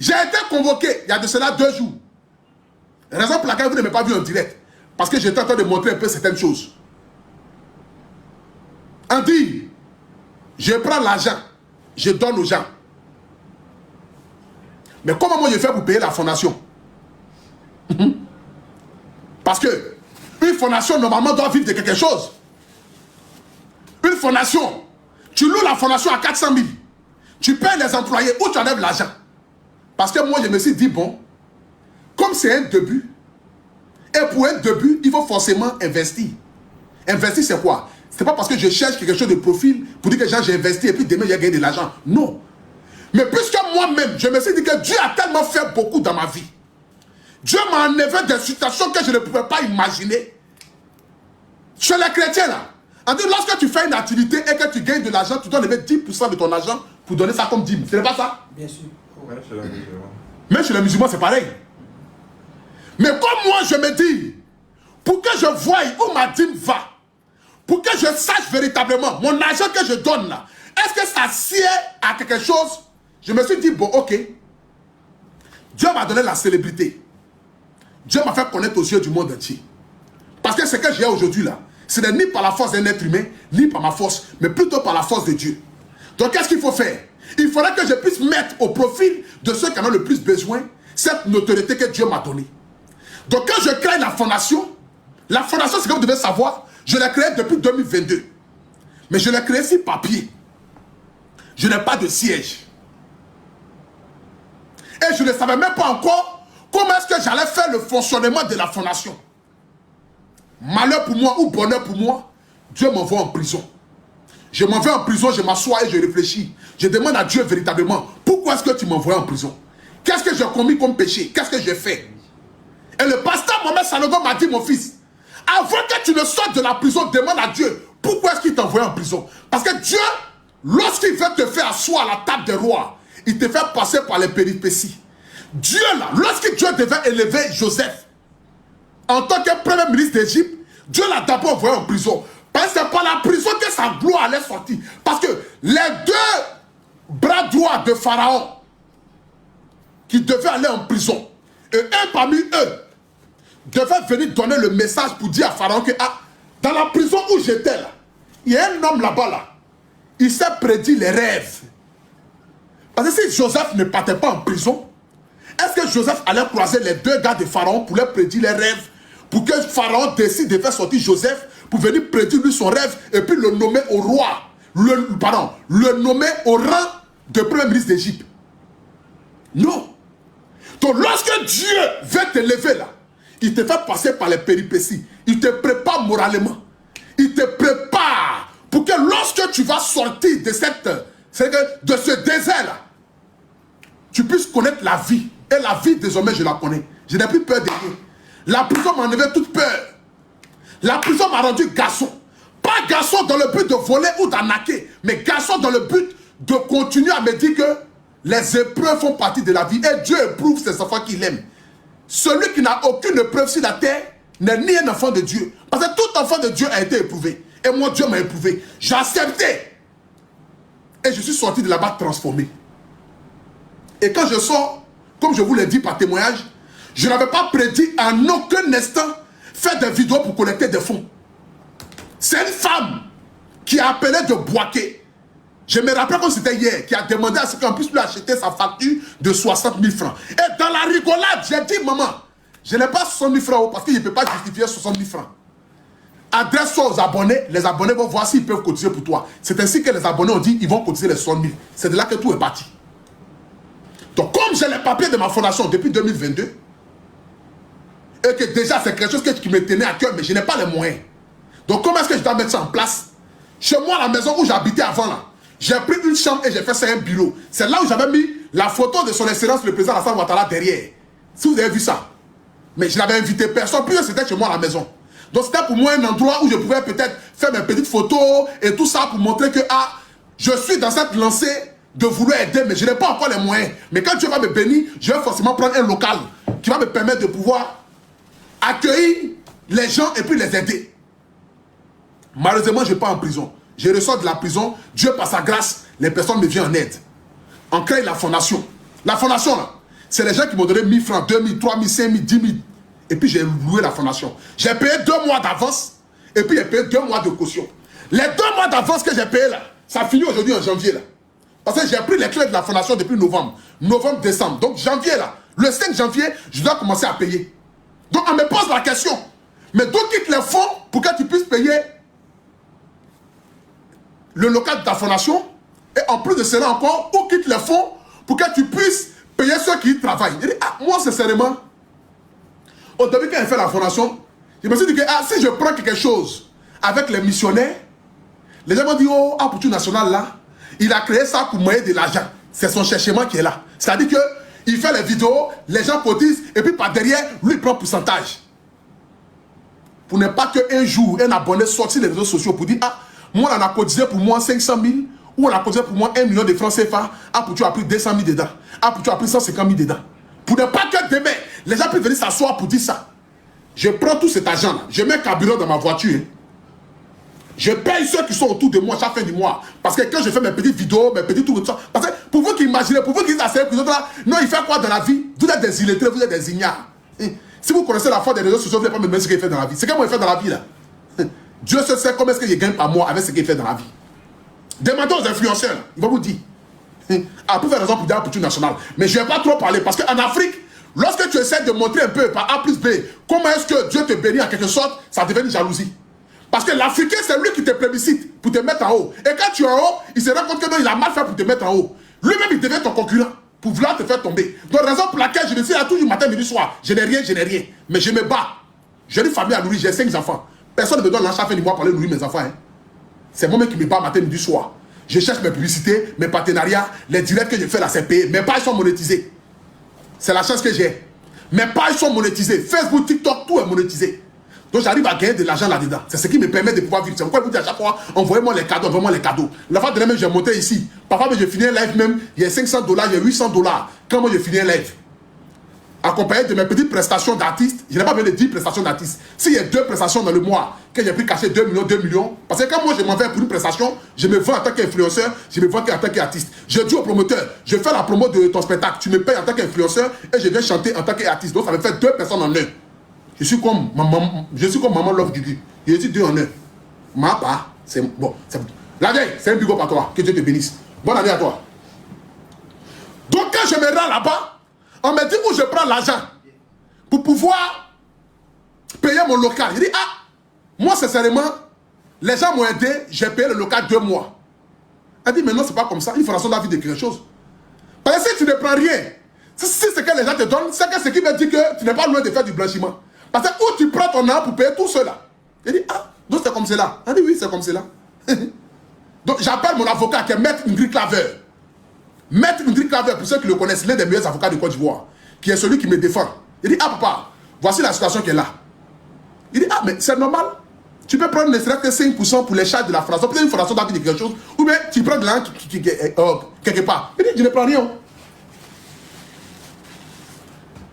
J'ai été convoqué il y a de cela 2 jours. Raison pour laquelle vous ne m'avez pas vu en direct. Parce que j'étais en train de montrer un peu certaines choses. On dit, je prends l'argent, je donne aux gens. Mais comment moi je fais pour payer la fondation? Parce que une fondation normalement doit vivre de quelque chose. Une fondation, tu loues la fondation à 400 000. Tu payes les employés, où tu enlèves l'argent? Parce que moi je me suis dit, bon, comme c'est un début, et pour un début, il faut forcément investir. Investir c'est quoi? C'est pas parce que je cherche quelque chose de profil pour dire que j'ai investi et puis demain j'ai gagné de l'argent. Non. Mais puisque moi-même, je me suis dit que Dieu a tellement fait beaucoup dans ma vie. Dieu m'a enlevé des situations que je ne pouvais pas imaginer. Chez les chrétiens là, on dit lorsque tu fais une activité et que tu gagnes de l'argent, tu dois lever 10% de ton argent pour donner ça comme dîme. Ce n'est pas ça? Bien sûr. Même chez les musulmans, c'est pareil. Mais comme moi, je me dis, pour que je voie où ma dîme va, pour que je sache véritablement mon argent que je donne là, est-ce que ça sied à quelque chose? Je me suis dit, bon, ok. Dieu m'a donné la célébrité. Dieu m'a fait connaître aux yeux du monde entier. Parce que ce que j'ai aujourd'hui là, ce n'est ni par la force d'un être humain, ni par ma force, mais plutôt par la force de Dieu. Donc qu'est-ce qu'il faut faire? Il faudrait que je puisse mettre au profil de ceux qui en ont le plus besoin cette notoriété que Dieu m'a donnée. Donc quand je crée la fondation, c'est que vous devez savoir, je l'ai créée depuis 2022. Mais je l'ai créée sur papier. Je n'ai pas de siège. Et je ne savais même pas encore comment est-ce que j'allais faire le fonctionnement de la fondation. Malheur pour moi ou bonheur pour moi, Dieu m'envoie en prison. Je m'en vais en prison, je m'assois et je réfléchis. Je demande à Dieu véritablement, pourquoi est-ce que tu m'envoies en prison? Qu'est-ce que j'ai commis comme péché? Qu'est-ce que j'ai fait? Et le pasteur Mohamed Sanogo m'a dit, mon fils, avant que tu ne sortes de la prison, demande à Dieu, pourquoi est-ce qu'il t'envoie en prison? Parce que Dieu, lorsqu'il veut te faire asseoir à la table des rois, il te fait passer par les péripéties. Dieu là, lorsque Dieu devait élever Joseph en tant que premier ministre d'Égypte, Dieu l'a d'abord envoyé en prison. Parce que c'est par la prison que sa gloire allait sortir. Parce que les 2 bras droits de Pharaon qui devaient aller en prison, et un parmi eux devait venir donner le message pour dire à Pharaon que dans la prison où j'étais là, il y a un homme là-bas là, il s'est prédit les rêves. Parce que si Joseph ne partait pas en prison, est-ce que Joseph allait croiser les 2 gars de Pharaon pour leur prédire les rêves, pour que Pharaon décide de faire sortir Joseph pour venir prédire lui son rêve et puis le nommer au roi, le nommer au rang de premier ministre d'Égypte? Non. Donc lorsque Dieu veut te lever là, il te fait passer par les péripéties, il te prépare moralement, il te prépare pour que lorsque tu vas sortir de ce désert là, tu puisses connaître la vie. Et la vie désormais je la connais. Je n'ai plus peur de rien. La prison m'a enlevé toute peur. La prison m'a rendu garçon. Pas garçon dans le but de voler ou d'arnaquer, mais garçon dans le but de continuer à me dire que les épreuves font partie de la vie. Et Dieu éprouve ses enfants qu'il aime. Celui qui n'a aucune épreuve sur la terre n'est ni un enfant de Dieu. Parce que tout enfant de Dieu a été éprouvé. Et moi, Dieu m'a éprouvé. J'ai accepté. Et je suis sorti de là-bas transformé. Et quand je sors, comme je vous l'ai dit par témoignage, je n'avais pas prédit en aucun instant faire des vidéos pour collecter des fonds. C'est une femme qui a appelé de Boaké. Je me rappelle comme c'était hier, qui a demandé à ce qu'on puisse lui acheter sa facture de 60 000 francs. Et dans la rigolade, j'ai dit, maman, je n'ai pas 60 000 francs parce qu'il ne peut pas justifier 60 000 francs. Adresse-toi aux abonnés, les abonnés vont voir s'ils peuvent cotiser pour toi. C'est ainsi que les abonnés ont dit, ils vont cotiser les 60 000. C'est de là que tout est parti. Donc comme j'ai les papiers de ma fondation depuis 2022, et que déjà c'est quelque chose qui me tenait à cœur, mais je n'ai pas les moyens. Donc comment est-ce que je dois mettre ça en place? Chez moi, à la maison où j'habitais avant là, j'ai pris une chambre et j'ai fait ça un bureau. C'est là où j'avais mis la photo de son excellence le président Alassane Ouattara derrière. Si vous avez vu ça. Mais je n'avais invité personne, puis c'était chez moi à la maison. Donc c'était pour moi un endroit où je pouvais peut-être faire mes petites photos et tout ça pour montrer que je suis dans cette lancée de vouloir aider, mais je n'ai pas encore les moyens. Mais quand Dieu va me bénir, je vais forcément prendre un local qui va me permettre de pouvoir accueillir les gens et puis les aider. Malheureusement, je ne vais pas en prison. Je ressors de la prison. Dieu, par sa grâce, les personnes me viennent en aide. On crée la fondation. La fondation, là, C'est les gens qui m'ont donné 1000 francs, 2000, 3000, 5000, 10 000. Et puis j'ai loué la fondation. J'ai payé 2 mois d'avance. Et puis j'ai payé 2 mois de caution. Les 2 mois d'avance que j'ai payé là, ça finit aujourd'hui en janvier là. Parce que j'ai pris les clés de la fondation depuis novembre. Novembre, décembre. Donc janvier là, le 5 janvier, je dois commencer à payer. Donc on me pose la question. Mais d'où quitte les fonds pour que tu puisses payer le local de ta fondation? Et en plus de cela encore, où quitte les fonds pour que tu puisses payer ceux qui y travaillent? Il dit, ah, moi sincèrement, au début quand j'ai fait la fondation, je me suis dit que ah, si je prends quelque chose avec les missionnaires, les gens m'ont dit, oh, Apoutou National là, il a créé ça pour moyen de l'argent. C'est son cherchement qui est là. C'est-à-dire qu'il fait les vidéos, les gens cotisent, et puis par derrière, lui il prend pourcentage. Pour ne pas qu'un jour, un abonné sorte sur les réseaux sociaux pour dire, ah, moi on a cotisé pour moi 500 000, ou on a cotisé pour moi 1 million de francs CFA, Apoutou a pris 200 000 dedans, Apoutou a pris 150 000 dedans. Pour ne pas que demain, les gens puissent venir s'asseoir pour dire ça. Je prends tout cet argent-là, je mets un carburant dans ma voiture, hein. Je paye ceux qui sont autour de moi chaque fin du mois. Parce que quand je fais mes petites vidéos, mes petits tours, parce que pour vous qui imaginez, pour vous qui asseyez, pour les autres là, non, il fait quoi dans la vie? Vous êtes des illettrés, vous êtes des ignares. Si vous connaissez la foi des réseaux sociaux, vous n'allez pas me demander ce qu'il fait dans la vie. C'est comment il fait dans la vie là. Dieu seul sait comment est-ce qu'il gagne par mois avec ce qu'il fait dans la vie. Demandez aux influenceurs, ils vont vous dire. Ah, pour faire raison pour dire Apoutou National. Mais je ne vais pas trop parler parce qu'en Afrique, lorsque tu essaies de montrer un peu par A plus B, comment est-ce que Dieu te bénit en quelque sorte, ça devient une jalousie. Parce que l'Africain, c'est lui qui te plébiscite pour te mettre en haut. Et quand tu es en haut, il se rend compte que non, il a mal fait pour te mettre en haut. Lui-même, il devient ton concurrent pour vouloir te faire tomber. Donc, raison pour laquelle je le dis à toujours matin, midi, soir. Je n'ai rien, je n'ai rien. Mais je me bats. J'ai une famille à nourrir, j'ai 5 enfants. Personne ne me donne l'argent à fin du mois pour aller nourrir mes enfants. Hein. C'est moi-même qui me bats matin, midi, soir. Je cherche mes publicités, mes partenariats, les directs que je fais là, c'est payé. Mes pages sont monétisées. C'est la chance que j'ai. Mes pages sont monétisées. Facebook, TikTok, tout est monétisé. Donc j'arrive à gagner de l'argent là-dedans. C'est ce qui me permet de pouvoir vivre. C'est pourquoi je vous dis à chaque fois, envoyez-moi les cadeaux, envoyez-moi les cadeaux. La fois dernière même, j'ai monté ici. Parfois, je finis un live même, il y a 500 $, il y a 800 $. Quand moi, je finis un live, accompagné de mes petites prestations d'artistes, je n'ai pas besoin de 10 prestations d'artistes. S'il y a 2 prestations dans le mois, que j'ai pris cacher 2 millions, parce que quand moi, je m'en vais pour une prestation, je me vends en tant qu'influenceur, je me vends en tant qu'artiste. Je dis au promoteur, je fais la promo de ton spectacle, tu me payes en tant qu'influenceur et je viens chanter en tant qu'artiste. Donc ça me fait 2 personnes en un. Je suis comme maman Love Guigui. Je dis 2 en 1. Ma part, c'est bon. La vieille, c'est un big up à toi. Que Dieu te bénisse. Bonne année à toi. Donc quand je me rends là-bas, on me dit où je prends l'argent pour pouvoir payer mon local. Je dis, ah, moi sincèrement, les gens m'ont aidé, j'ai payé le local 2 mois. Elle dit, mais non, c'est pas comme ça. Il faut la vie de quelque chose. Parce que si tu ne prends rien, si c'est que les gens te donnent, c'est que ce qui veut dire que tu n'es pas loin de faire du blanchiment. Parce que où tu prends ton argent pour payer tout cela. Il dit, ah, donc c'est comme cela. Elle dit, oui, c'est comme cela. Donc j'appelle mon avocat qui est Maître Ingrid Claver. Maître Ingrid Claver, pour ceux qui le connaissent, l'un des meilleurs avocats de Côte d'Ivoire, qui est celui qui me défend. Il dit, ah papa, voici la situation qui est là. Il dit, ah, mais c'est normal. Tu peux prendre ne serait-ce que 5% pour les charges de la fondation. Peut-être une fondation d'avis de quelque chose. Ou bien tu prends de l'argent quelque part. Il dit, je ne prends rien.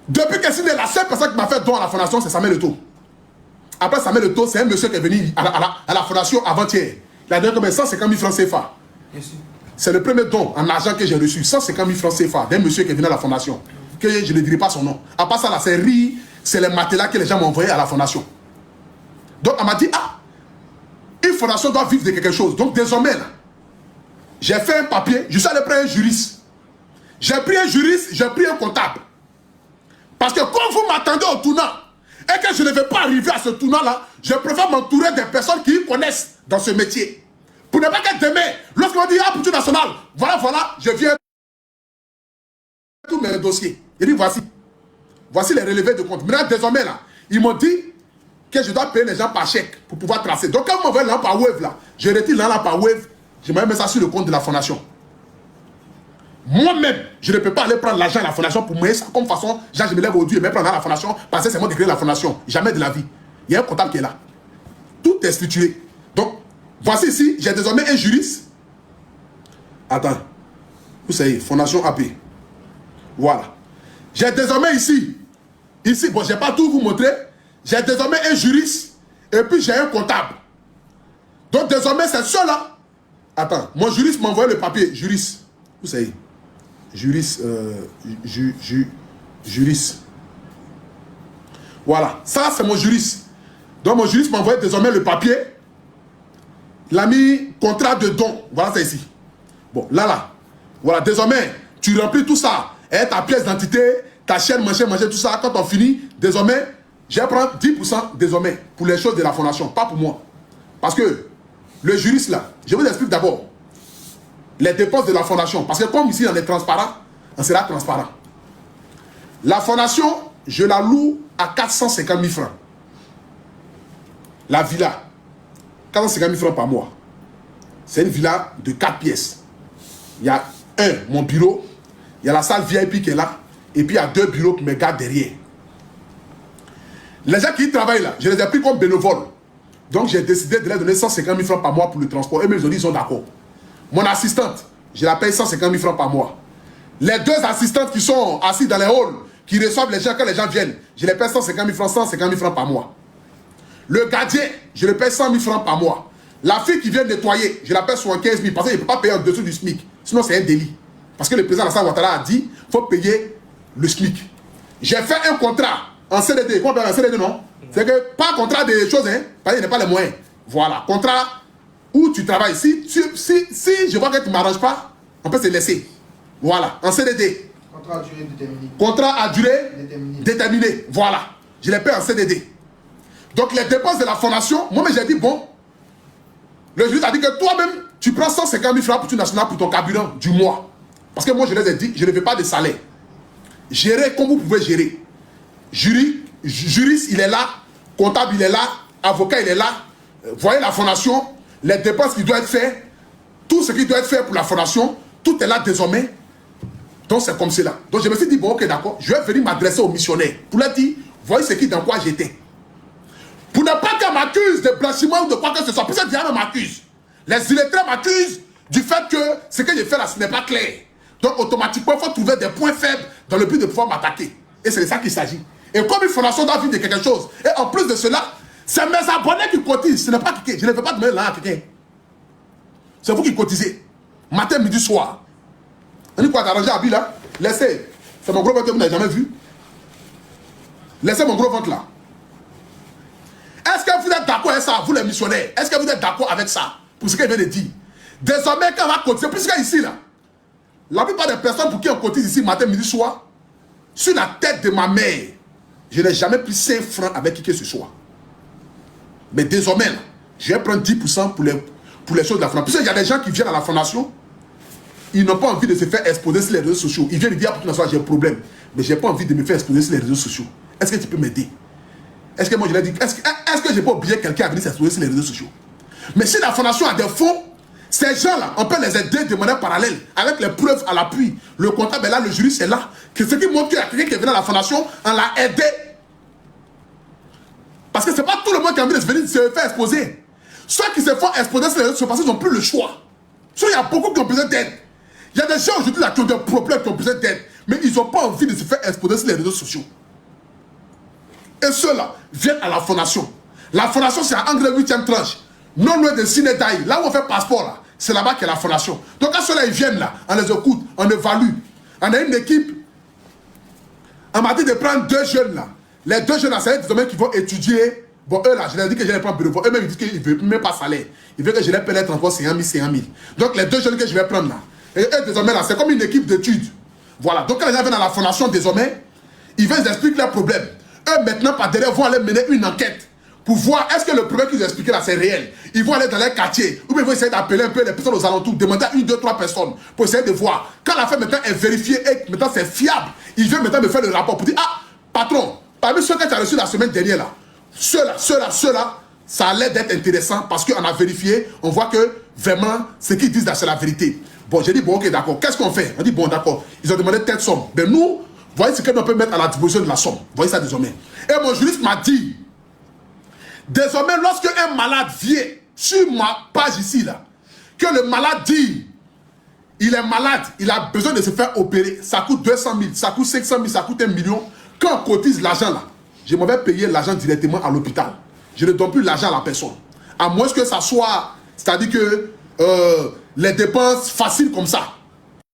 Depuis que c'est la seule personne qui m'a fait don à la fondation, c'est Samuel Eto'o. Après Samuel Eto'o, c'est un monsieur qui est venu à la fondation avant-hier. Il a donné comme 150 000 francs CFA. C'est le premier don en argent que j'ai reçu. 150 000 francs CFA d'un monsieur qui est venu à la fondation. Que je ne dirai pas son nom. À part ça, là, c'est riz, c'est les matelas que les gens m'ont envoyés à la fondation. Donc, elle m'a dit, ah, une fondation doit vivre de quelque chose. Donc, désormais, là, j'ai fait un papier, je suis allé prendre un juriste. J'ai pris un juriste, j'ai pris un comptable. Parce que quand vous m'attendez au tournant, et que je ne vais pas arriver à ce tournant-là, je préfère m'entourer des personnes qui connaissent dans ce métier. Pour ne pas que demain, lorsqu'on dit, ah, Apoutou National, voilà, je viens tous mes dossiers. Il dit, voici les relevés de compte. Maintenant, désormais, là, ils m'ont dit que je dois payer les gens par chèque pour pouvoir tracer. Donc, quand vous m'envoyez l'argent par Wave, là, je retire l'argent par Wave, je me mets ça sur le compte de la fondation. Moi-même, je ne peux pas aller prendre l'argent à la fondation pour moi. Comme façon, je me lève aujourd'hui et me prendre à la fondation parce que c'est moi qui crée la fondation. Jamais de la vie. Il y a un comptable qui est là. Tout est structuré. Donc, voici ici, j'ai désormais un juriste. Attends. Vous savez, fondation AP. Voilà. J'ai désormais ici, bon, je ne vais pas tout vous montrer. J'ai désormais un juriste et puis j'ai un comptable. Donc, désormais, c'est ceux-là. Attends, mon juriste m'a envoyé le papier. Juriste. Vous savez. Juriste, Juriste. Voilà, ça c'est mon juriste. Donc mon juriste m'a envoyé désormais le papier. Il a mis contrat de don. Voilà, c'est ici. Bon, là. Voilà, désormais, tu remplis tout ça. Et ta pièce d'identité, ta chaîne, machin, tout ça. Quand on finit, désormais, je vais prendre 10% désormais pour les choses de la fondation, pas pour moi. Parce que le juriste là, je vous explique d'abord les dépenses de la fondation. Parce que comme ici on est transparent, on sera transparent. La fondation, je la loue à 450 000 francs. La villa, 450 000 francs par mois. C'est une villa de 4 pièces. Il y a mon bureau, il y a la salle VIP qui est là, et puis il y a 2 bureaux qui me gardent derrière. Les gens qui y travaillent là, je les ai pris comme bénévoles. Donc j'ai décidé de leur donner 150 000 francs par mois pour le transport. Et même ils ont dit, ils sont d'accord. Mon assistante, je la paye 150 000 francs par mois. Les 2 assistantes qui sont assises dans les halls, qui reçoivent les gens quand les gens viennent, je les paye 150 000 francs par mois. Le gardien, je le paye 100 000 francs par mois. La fille qui vient nettoyer, je la paye 75 000 parce qu'il ne peut pas payer en dessous du SMIC. Sinon, c'est un délit. Parce que le président Alassane Ouattara a dit qu'il faut payer le SMIC. J'ai fait un contrat en CDD. Quoi, en CDD, non? C'est que pas contrat de choses, hein, parce qu'il n'y a pas les moyens. Voilà, contrat où tu travailles. Si je vois que tu ne m'arranges pas, on peut se laisser. Voilà, en CDD. Contrat à durée déterminée. Contrat à durée déterminée. Voilà, je les paye en CDD. Donc les dépenses de la fondation, moi j'ai dit bon, le juge a dit que toi-même, tu prends 150 000 francs pour ton national pour ton carburant du mois. Parce que moi je les ai dit, je ne veux pas de salaire. Gérez comme vous pouvez gérer. Juriste, il est là, comptable, il est là, avocat, il est là. Voyez la fondation, les dépenses qui doivent être faites, tout ce qui doit être fait pour la fondation, tout est là désormais. Donc c'est comme cela. Donc je me suis dit, bon ok d'accord, je vais venir m'adresser aux missionnaires pour leur dire, voyez ce qui dans quoi j'étais. Pour ne pas qu'on m'accuse de blanchiment ou de quoi que ce soit. Pour ça, Diane m'accuse. Les illettrés m'accusent du fait que ce que j'ai fait là, ce n'est pas clair. Donc, automatiquement, il faut trouver des points faibles dans le but de pouvoir m'attaquer. Et c'est de ça qu'il s'agit. Et comme une fondation doit vivre de quelque chose, et en plus de cela, c'est mes abonnés qui cotisent. Ce n'est pas quelqu'un. Je ne veux pas donner l'argent à quelqu'un. C'est vous qui cotisez. Matin, midi, soir. On dit quoi, d'arranger à là? Laissez. C'est mon gros ventre que vous n'avez jamais vu. Laissez mon gros ventre là. Est-ce que vous êtes d'accord avec ça, vous les missionnaires? Est-ce que vous êtes d'accord avec ça? Pour ce que je viens de dire. Désormais, quand on va cotiser, puisque ici, là, la plupart des personnes pour qui on cotise ici, matin, midi, soir, sur la tête de ma mère, je n'ai jamais pris 5 francs avec qui que ce soit. Mais désormais, là, je vais prendre 10% pour les choses de la fondation. Puisqu'il y a des gens qui viennent à la fondation, ils n'ont pas envie de se faire exposer sur les réseaux sociaux. Ils viennent dire, ah, pour j'ai un problème, mais je n'ai pas envie de me faire exposer sur les réseaux sociaux. Est-ce que tu peux m'aider? Est-ce que moi je l'ai dit, est-ce que je n'ai pas oublié quelqu'un à venir s'exposer sur les réseaux sociaux? Mais si la fondation a des fonds, ces gens-là, on peut les aider de manière parallèle, avec les preuves à l'appui. Le comptable est là, le juriste est là. Ce qui montre qu'il y a quelqu'un qui est venu à la fondation, on l'a aidé. Parce que ce n'est pas tout le monde qui a envie de venir se faire exposer. Ceux qui se font exposer sur les réseaux sociaux, parce qu'ils n'ont plus le choix. Il y a beaucoup qui ont besoin d'aide. Il y a des gens aujourd'hui là qui ont des problèmes, qui ont besoin d'aide, mais ils n'ont pas envie de se faire exposer sur les réseaux sociaux. Et ceux-là viennent à la fondation. La fondation, c'est à Anglais 8e tranche. Non loin de Sinédaï. Là où on fait passeport, là, c'est là-bas qu'est la fondation. Donc quand ceux-là, ils viennent là, on les écoute, on évalue. On a une équipe. On m'a dit de prendre 2 jeunes là. Les 2 jeunes là, c'est des hommes qui vont étudier. Bon, eux là, je leur ai dit que je les prends bénévole. Eux-mêmes, ils disent qu'ils ne veulent même pas salaire. Ils veulent que je les paye les transports 50 000. Donc les 2 jeunes que je vais prendre là. Et eux, désormais là, c'est comme une équipe d'études. Voilà. Donc quand les gens viennent à la fondation, désormais, ils viennent expliquer leurs problèmes. Eux, maintenant, par derrière, vont aller mener une enquête pour voir est-ce que le problème qu'ils ont expliqué là, c'est réel. Ils vont aller dans les quartiers, ou bien ils vont essayer d'appeler un peu les personnes aux alentours, demander à 1, 2, 3 personnes pour essayer de voir. Quand l'affaire maintenant est vérifiée et maintenant c'est fiable, ils viennent maintenant me faire le rapport pour dire, ah, patron, parmi ceux que tu as reçus la semaine dernière là, ceux-là, ça a l'air d'être intéressant parce qu'on a vérifié, on voit que vraiment, ce qu'ils disent là, c'est la vérité. Bon, j'ai dit, bon, ok, d'accord, qu'est-ce qu'on fait? On dit, bon, d'accord, ils ont demandé telle somme. Ben nous, voyez ce qu'on peut mettre à la disposition de la somme. Voyez ça désormais. Et mon juriste m'a dit, désormais, lorsque un malade vient sur ma page ici, là, que le malade dit, il est malade, il a besoin de se faire opérer, ça coûte 200 000, ça coûte 500 000, ça coûte 1 million. Quand on cotise l'argent là, je m'en vais payer l'argent directement à l'hôpital. Je ne donne plus l'argent à la personne. À moins que ça soit, c'est-à-dire que les dépenses faciles comme ça.